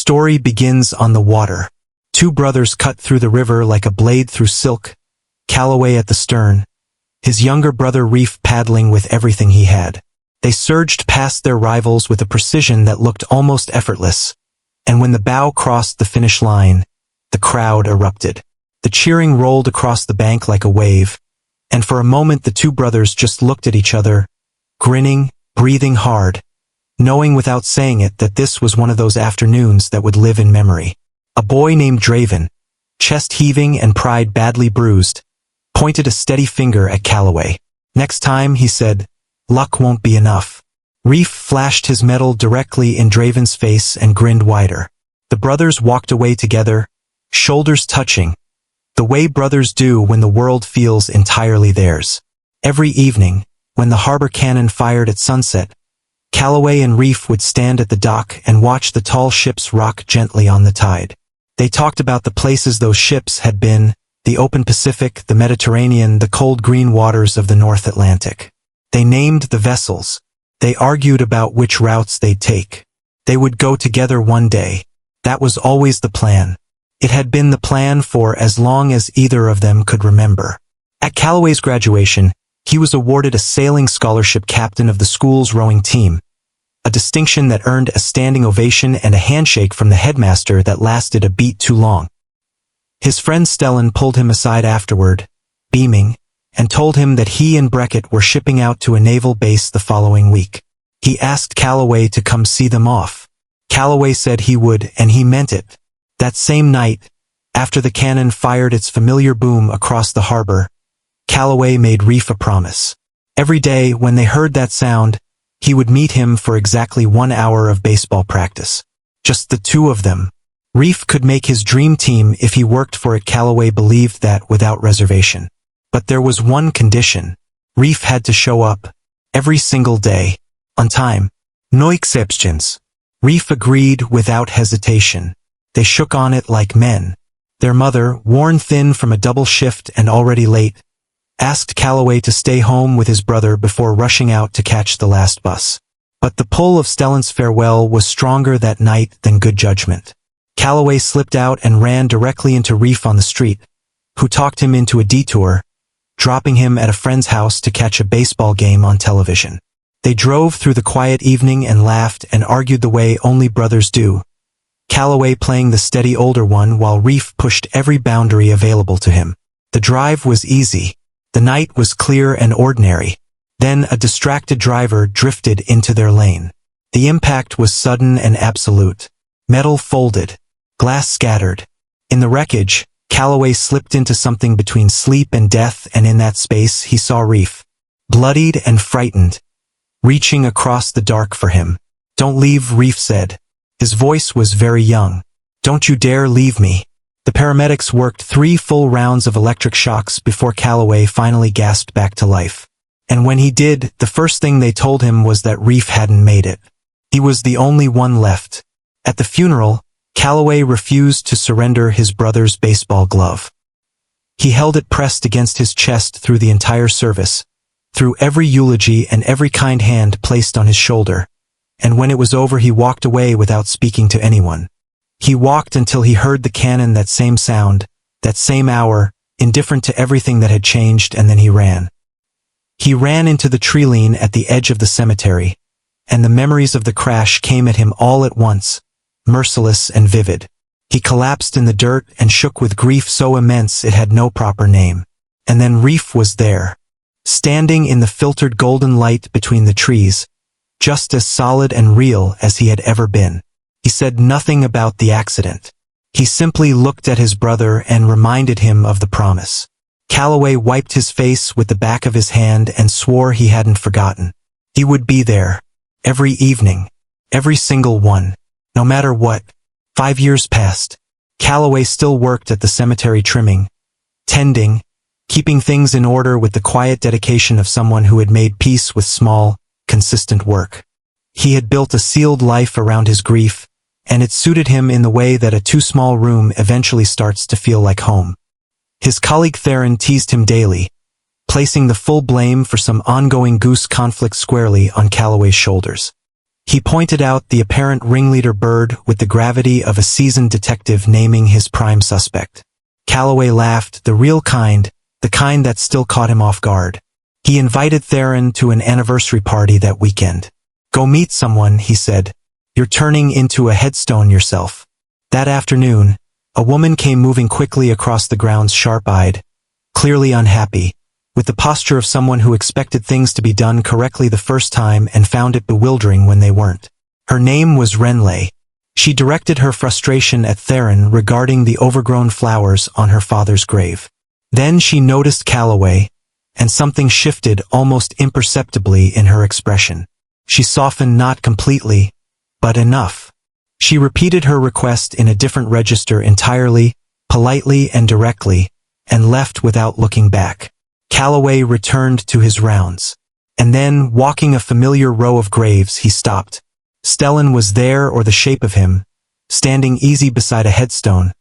story begins on the water. Two brothers cut through the river like a blade through silk, Calloway at the stern, his younger brother Reef paddling with everything he had. They surged past their rivals with a precision that looked almost effortless, and when the bow crossed the finish line, the crowd erupted. The cheering rolled across the bank like a wave, and for a moment the two brothers just looked at each other, grinning, breathing hard, knowing without saying it that this was one of those afternoons that would live in memory. A boy named Draven, chest heaving and pride badly bruised, pointed a steady finger at Calloway. Next time, he said, luck won't be enough. Reef flashed his medal directly in Draven's face and grinned wider. The brothers walked away together, shoulders touching, the way brothers do when the world feels entirely theirs. Every evening, when the harbor cannon fired at sunset, Calloway and Reef would stand at the dock and watch the tall ships rock gently on the tide. They talked about the places those ships had been, the open Pacific, the Mediterranean, the cold green waters of the North Atlantic. They named the vessels. They argued about which routes they'd take. They would go together one day. That was always the plan. It had been the plan for as long as either of them could remember. At Calloway's graduation, he was awarded a sailing scholarship captain of the school's rowing team, a distinction that earned a standing ovation and a handshake from the headmaster that lasted a beat too long. His friend Stellan pulled him aside afterward, beaming, and told him that he and Beckett were shipping out to a naval base the following week. He asked Calloway to come see them off. Calloway said he would, and he meant it. That same night, after the cannon fired its familiar boom across the harbor, Calloway made Reef a promise. Every day, when they heard that sound, he would meet him for exactly 1 hour of baseball practice. Just the two of them. Reef could make his dream team if he worked for it. Calloway believed that without reservation. But there was one condition. Reef had to show up, every single day, on time. No exceptions. Reef agreed without hesitation. They shook on it like men. Their mother, worn thin from a double shift and already late, asked Calloway to stay home with his brother before rushing out to catch the last bus. But the pull of Stellan's farewell was stronger that night than good judgment. Calloway slipped out and ran directly into Reef on the street, who talked him into a detour, dropping him at a friend's house to catch a baseball game on television. They drove through the quiet evening and laughed and argued the way only brothers do, Calloway playing the steady older one while Reef pushed every boundary available to him. The drive was easy. The night was clear and ordinary. Then a distracted driver drifted into their lane. The impact was sudden and absolute. Metal folded. Glass scattered. In the wreckage, Calloway slipped into something between sleep and death, and in that space he saw Reef, bloodied and frightened, reaching across the dark for him. "Don't leave," Reef said. His voice was very young. "Don't you dare leave me." The paramedics worked 3 full rounds of electric shocks before Calloway finally gasped back to life. And when he did, the first thing they told him was that Reef hadn't made it. He was the only one left. At the funeral, Calloway refused to surrender his brother's baseball glove. He held it pressed against his chest through the entire service, through every eulogy and every kind hand placed on his shoulder. And when it was over, he walked away without speaking to anyone. He walked until he heard the cannon, that same sound, that same hour, indifferent to everything that had changed, and then he ran. He ran into the treeline at the edge of the cemetery, and the memories of the crash came at him all at once, merciless and vivid. He collapsed in the dirt and shook with grief so immense it had no proper name. And then Reef was there, standing in the filtered golden light between the trees, just as solid and real as he had ever been. He said nothing about the accident. He simply looked at his brother and reminded him of the promise. Calloway wiped his face with the back of his hand and swore he hadn't forgotten. He would be there, every evening, every single one, no matter what. 5 years passed. Calloway still worked at the cemetery, trimming, tending, keeping things in order with the quiet dedication of someone who had made peace with small, consistent work. He had built a sealed life around his grief, and it suited him in the way that a too small room eventually starts to feel like home. His colleague Theron teased him daily, placing the full blame for some ongoing goose conflict squarely on Calloway's shoulders. He pointed out the apparent ringleader Bird with the gravity of a seasoned detective naming his prime suspect. Calloway laughed, the real kind, the kind that still caught him off guard. He invited Theron to an anniversary party that weekend. Go meet someone, he said. You're turning into a headstone yourself. That afternoon, a woman came moving quickly across the grounds, sharp-eyed, clearly unhappy, with the posture of someone who expected things to be done correctly the first time and found it bewildering when they weren't. Her name was Renley. She directed her frustration at Theron regarding the overgrown flowers on her father's grave. Then she noticed Calloway, and something shifted almost imperceptibly in her expression. She softened, not completely, but enough. She repeated her request in a different register entirely, politely and directly, and left without looking back. Calloway returned to his rounds. And then, walking a familiar row of graves, he stopped. Stellan was there, or the shape of him, standing easy beside a headstone,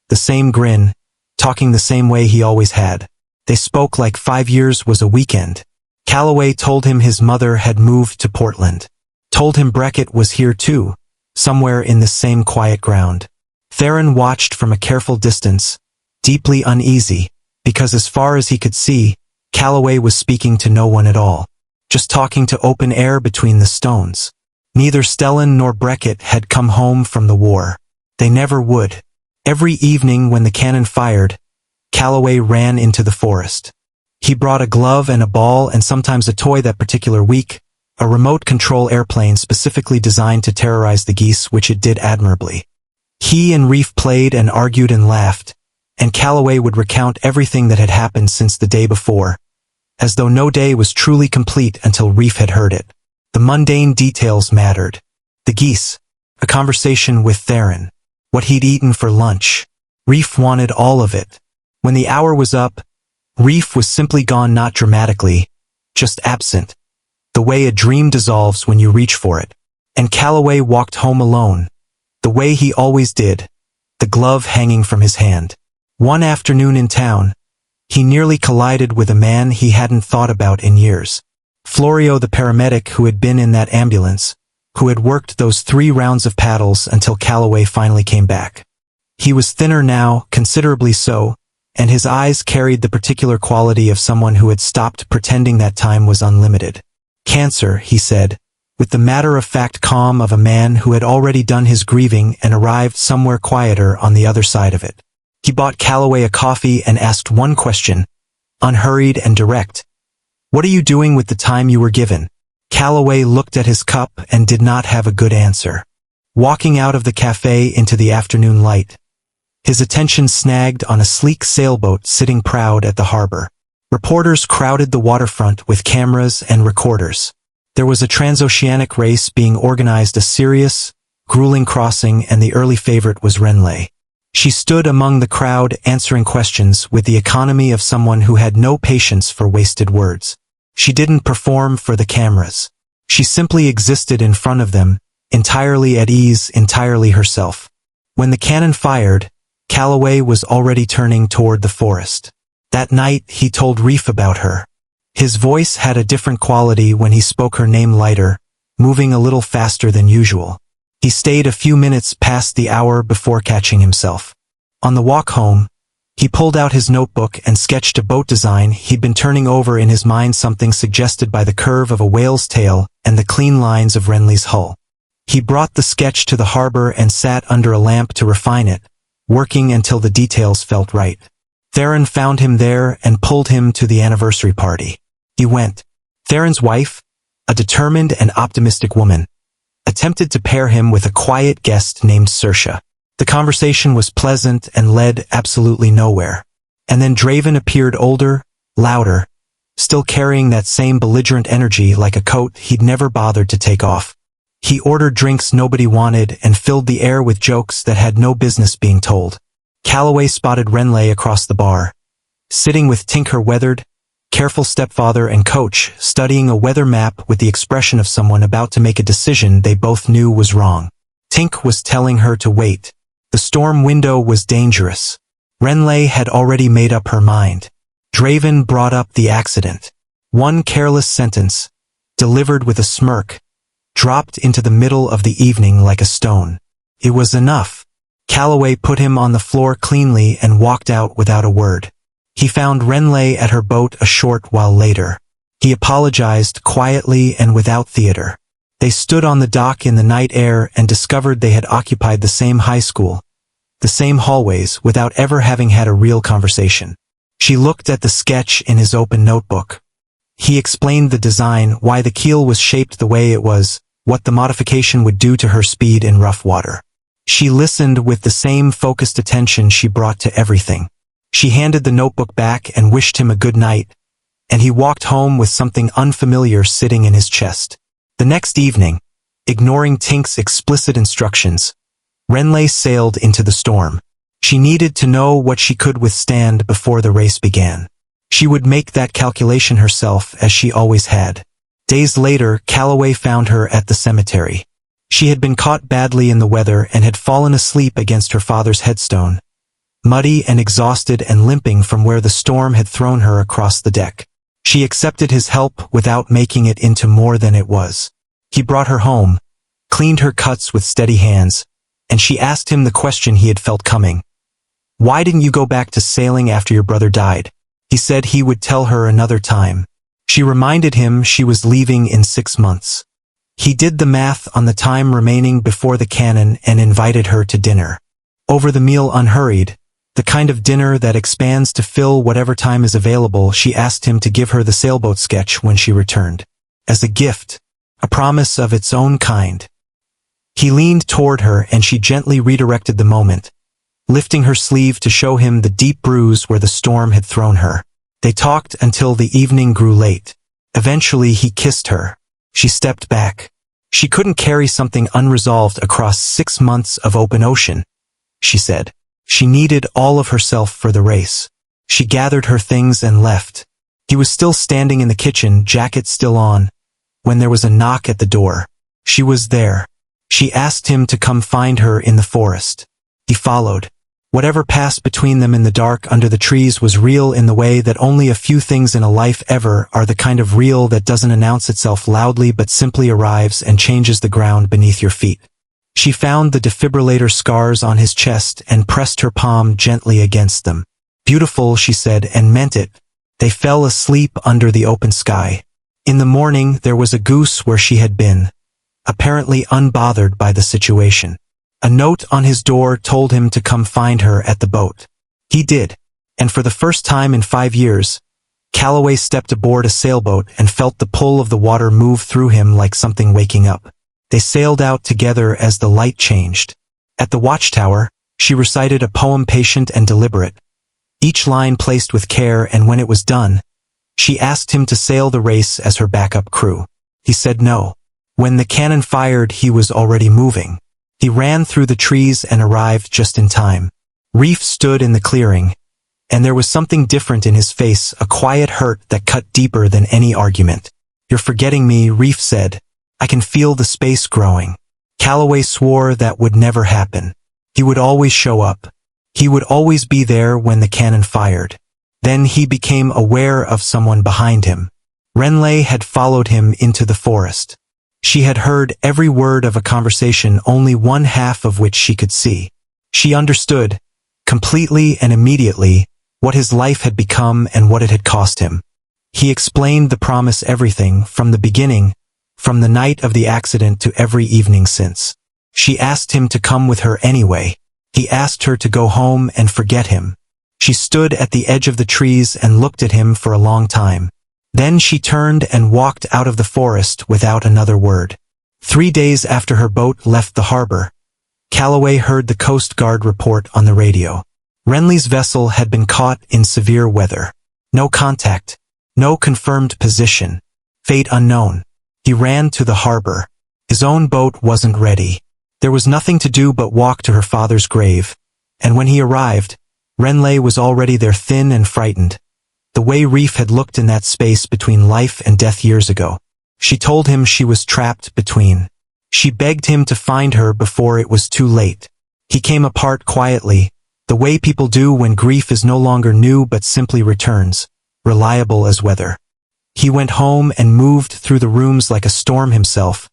the same grin, talking the same way he always had. They spoke like 5 years was a weekend. Calloway told him his mother had moved to Portland. Told him Beckett was here too, somewhere in this same quiet ground. Theron watched from a careful distance, deeply uneasy, because as far as he could see, Calloway was speaking to no one at all, just talking to open air between the stones. Neither Stellan nor Beckett had come home from the war. They never would. Every evening when the cannon fired, Calloway ran into the forest. He brought a glove and a ball and sometimes a toy that particular week, a remote control airplane specifically designed to terrorize the geese, which it did admirably. He and Reef played and argued and laughed, and Calloway would recount everything that had happened since the day before, as though no day was truly complete until Reef had heard it. The mundane details mattered. The geese, a conversation with Theron, what he'd eaten for lunch. Reef wanted all of it. When the hour was up, Reef was simply gone, not dramatically, just absent, the way a dream dissolves when you reach for it. And Calloway walked home alone, the way he always did, the glove hanging from his hand. One afternoon in town, he nearly collided with a man he hadn't thought about in years. Florio, the paramedic who had been in that ambulance, who had worked those 3 rounds of paddles until Calloway finally came back. He was thinner now, considerably so, and his eyes carried the particular quality of someone who had stopped pretending that time was unlimited. Cancer, he said, with the matter-of-fact calm of a man who had already done his grieving and arrived somewhere quieter on the other side of it. He bought Calloway a coffee and asked one question, unhurried and direct. What are you doing with the time you were given? Calloway looked at his cup and did not have a good answer. Walking out of the cafe into the afternoon light, his attention snagged on a sleek sailboat sitting proud at the harbor. Reporters crowded the waterfront with cameras and recorders. There was a transoceanic race being organized, a serious, grueling crossing, and the early favorite was Renley. She stood among the crowd answering questions with the economy of someone who had no patience for wasted words. She didn't perform for the cameras. She simply existed in front of them, entirely at ease, entirely herself. When the cannon fired, Calloway was already turning toward the forest. That night, he told Reef about her. His voice had a different quality when he spoke her name, lighter, moving a little faster than usual. He stayed a few minutes past the hour before catching himself. On the walk home, he pulled out his notebook and sketched a boat design he'd been turning over in his mind, something suggested by the curve of a whale's tail and the clean lines of Renly's hull. He brought the sketch to the harbor and sat under a lamp to refine it, working until the details felt right. Theron found him there and pulled him to the anniversary party. He went. Theron's wife, a determined and optimistic woman, attempted to pair him with a quiet guest named Saoirse. The conversation was pleasant and led absolutely nowhere. And then Draven appeared, older, louder, still carrying that same belligerent energy like a coat he'd never bothered to take off. He ordered drinks nobody wanted and filled the air with jokes that had no business being told. Calloway spotted Renley across the bar, sitting with Tink, her weathered, careful stepfather and coach, studying a weather map with the expression of someone about to make a decision they both knew was wrong. Tink was telling her to wait. The storm window was dangerous. Renley had already made up her mind. Draven brought up the accident. One careless sentence, delivered with a smirk, dropped into the middle of the evening like a stone. It was enough. Calloway put him on the floor cleanly and walked out without a word. He found Renly at her boat a short while later. He apologized quietly and without theater. They stood on the dock in the night air and discovered they had occupied the same high school, the same hallways, without ever having had a real conversation. She looked at the sketch in his open notebook. He explained the design, why the keel was shaped the way it was, what the modification would do to her speed in rough water. She listened with the same focused attention she brought to everything. She handed the notebook back and wished him a good night, and he walked home with something unfamiliar sitting in his chest. The next evening, ignoring Tink's explicit instructions, Renly sailed into the storm. She needed to know what she could withstand before the race began. She would make that calculation herself, as she always had. Days later, Calloway found her at the cemetery. She had been caught badly in the weather and had fallen asleep against her father's headstone, muddy and exhausted and limping from where the storm had thrown her across the deck. She accepted his help without making it into more than it was. He brought her home, cleaned her cuts with steady hands, and she asked him the question he had felt coming. "Why didn't you go back to sailing after your brother died?" He said he would tell her another time. She reminded him she was leaving in 6 months. He did the math on the time remaining before the cannon and invited her to dinner. Over the meal, unhurried, the kind of dinner that expands to fill whatever time is available, she asked him to give her the sailboat sketch when she returned. As a gift, a promise of its own kind. He leaned toward her and she gently redirected the moment, lifting her sleeve to show him the deep bruise where the storm had thrown her. They talked until the evening grew late. Eventually he kissed her. She stepped back. She couldn't carry something unresolved across 6 months of open ocean, she said. She needed all of herself for the race. She gathered her things and left. He was still standing in the kitchen, jacket still on, when there was a knock at the door. She was there. She asked him to come find her in the forest. He followed. Whatever passed between them in the dark under the trees was real in the way that only a few things in a life ever are, the kind of real that doesn't announce itself loudly but simply arrives and changes the ground beneath your feet. She found the defibrillator scars on his chest and pressed her palm gently against them. "Beautiful," she said, and meant it. They fell asleep under the open sky. In the morning there was a goose where she had been, apparently unbothered by the situation. A note on his door told him to come find her at the boat. He did, and for the first time in 5 years, Calloway stepped aboard a sailboat and felt the pull of the water move through him like something waking up. They sailed out together as the light changed. At the watchtower, she recited a poem, patient and deliberate, each line placed with care, and when it was done, she asked him to sail the race as her backup crew. He said no. When the cannon fired, he was already moving. He ran through the trees and arrived just in time. Reef stood in the clearing, and there was something different in his face, a quiet hurt that cut deeper than any argument. "You're forgetting me," Reef said. "I can feel the space growing." Calloway swore that would never happen. He would always show up. He would always be there when the cannon fired. Then he became aware of someone behind him. Renly had followed him into the forest. She had heard every word of a conversation, only one half of which she could see. She understood, completely and immediately, what his life had become and what it had cost him. He explained the promise, everything, from the beginning, from the night of the accident to every evening since. She asked him to come with her anyway. He asked her to go home and forget him. She stood at the edge of the trees and looked at him for a long time. Then she turned and walked out of the forest without another word. 3 days after her boat left the harbor, Calloway heard the Coast Guard report on the radio. Renly's vessel had been caught in severe weather. No contact. No confirmed position. Fate unknown. He ran to the harbor. His own boat wasn't ready. There was nothing to do but walk to her father's grave, and when he arrived, Renly was already there, thin and frightened. The way Reef had looked in that space between life and death years ago. She told him she was trapped between. She begged him to find her before it was too late. He came apart quietly, the way people do when grief is no longer new but simply returns, reliable as weather. He went home and moved through the rooms like a storm himself,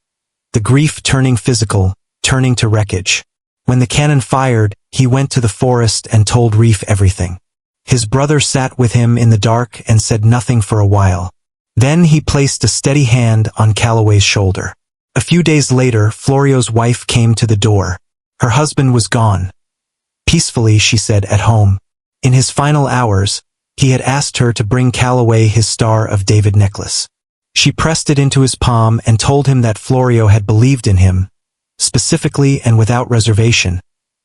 the grief turning physical, turning to wreckage. When the cannon fired, he went to the forest and told Reef everything. His brother sat with him in the dark and said nothing for a while. Then he placed a steady hand on Calloway's shoulder. A few days later, Florio's wife came to the door. Her husband was gone. Peacefully, she said, at home. In his final hours, he had asked her to bring Calloway his Star of David necklace. She pressed it into his palm and told him that Florio had believed in him, specifically and without reservation,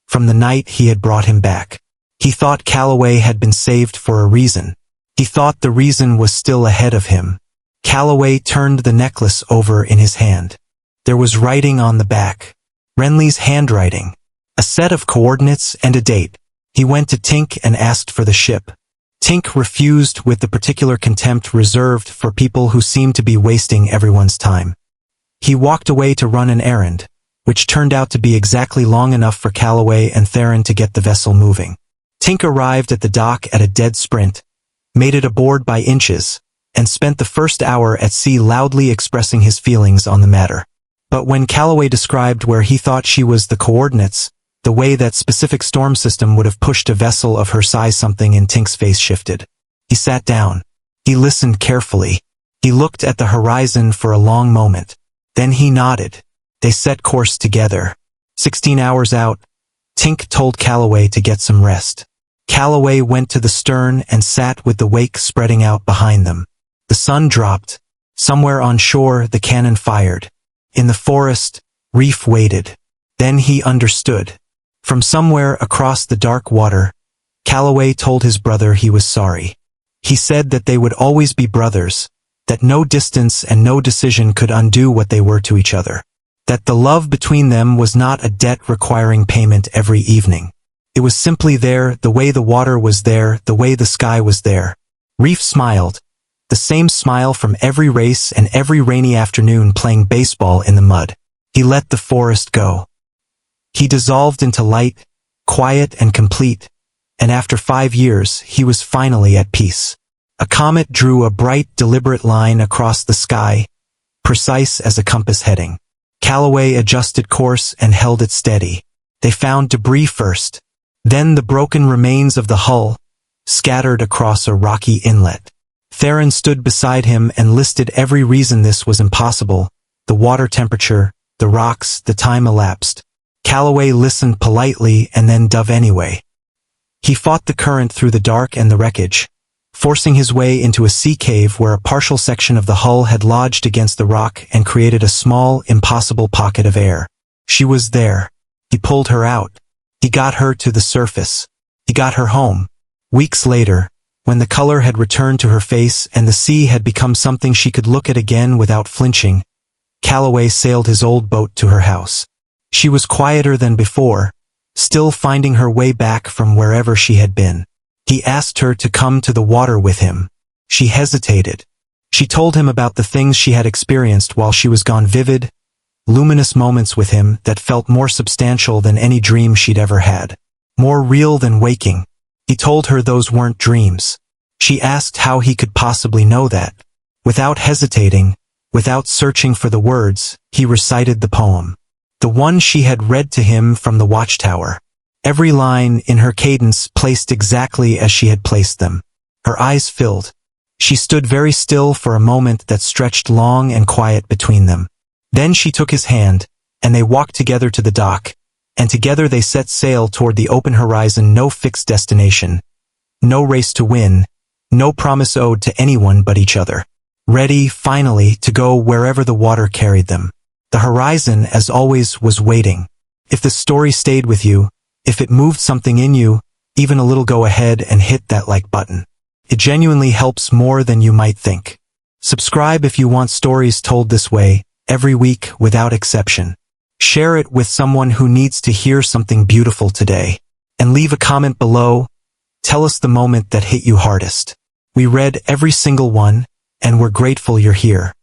from the night he had brought him back. He thought Calloway had been saved for a reason. He thought the reason was still ahead of him. Calloway turned the necklace over in his hand. There was writing on the back. Renly's handwriting. A set of coordinates and a date. He went to Tink and asked for the ship. Tink refused with the particular contempt reserved for people who seemed to be wasting everyone's time. He walked away to run an errand, which turned out to be exactly long enough for Calloway and Theron to get the vessel moving. Tink arrived at the dock at a dead sprint, made it aboard by inches, and spent the first hour at sea loudly expressing his feelings on the matter. But when Calloway described where he thought she was the coordinates, the way that specific storm system would have pushed a vessel of her size, something in Tink's face shifted. He sat down. He listened carefully. He looked at the horizon for a long moment. Then he nodded. They set course together. 16 hours out, Tink told Calloway to get some rest. Calloway went to the stern and sat with the wake spreading out behind them. The sun dropped. Somewhere on shore, the cannon fired. In the forest, Reef waited. Then he understood. From somewhere across the dark water, Calloway told his brother he was sorry. He said that they would always be brothers, that no distance and no decision could undo what they were to each other, that the love between them was not a debt requiring payment every evening. It was simply there, the way the water was there, the way the sky was there. Reef smiled, the same smile from every race and every rainy afternoon playing baseball in the mud. He let the forest go. He dissolved into light, quiet and complete, and after 5 years, he was finally at peace. A comet drew a bright, deliberate line across the sky, precise as a compass heading. Calloway adjusted course and held it steady. They found debris first, then the broken remains of the hull, scattered across a rocky inlet. Theron stood beside him and listed every reason this was impossible: the water temperature, the rocks, the time elapsed. Calloway listened politely and then dove anyway. He fought the current through the dark and the wreckage, forcing his way into a sea cave where a partial section of the hull had lodged against the rock and created a small, impossible pocket of air. She was there. He pulled her out. He got her to the surface. He got her home. Weeks later, when the color had returned to her face and the sea had become something she could look at again without flinching, Calloway sailed his old boat to her house. She was quieter than before, still finding her way back from wherever she had been. He asked her to come to the water with him. She hesitated. She told him about the things she had experienced while she was gone, vivid, luminous moments with him that felt more substantial than any dream she'd ever had, more real than waking. He told her those weren't dreams. She asked how he could possibly know that. Without hesitating, without searching for the words, he recited the poem. The one she had read to him from the watchtower. Every line in her cadence placed exactly as she had placed them. Her eyes filled. She stood very still for a moment that stretched long and quiet between them. Then she took his hand, and they walked together to the dock, and together they set sail toward the open horizon. No fixed destination, no race to win, no promise owed to anyone but each other. Ready, finally, to go wherever the water carried them. The horizon, as always, was waiting. If the story stayed with you, if it moved something in you, even a little, go ahead and hit that like button. It genuinely helps more than you might think. Subscribe if you want stories told this way, every week without exception. Share it with someone who needs to hear something beautiful today. And leave a comment below. Tell us the moment that hit you hardest. We read every single one, and we're grateful you're here.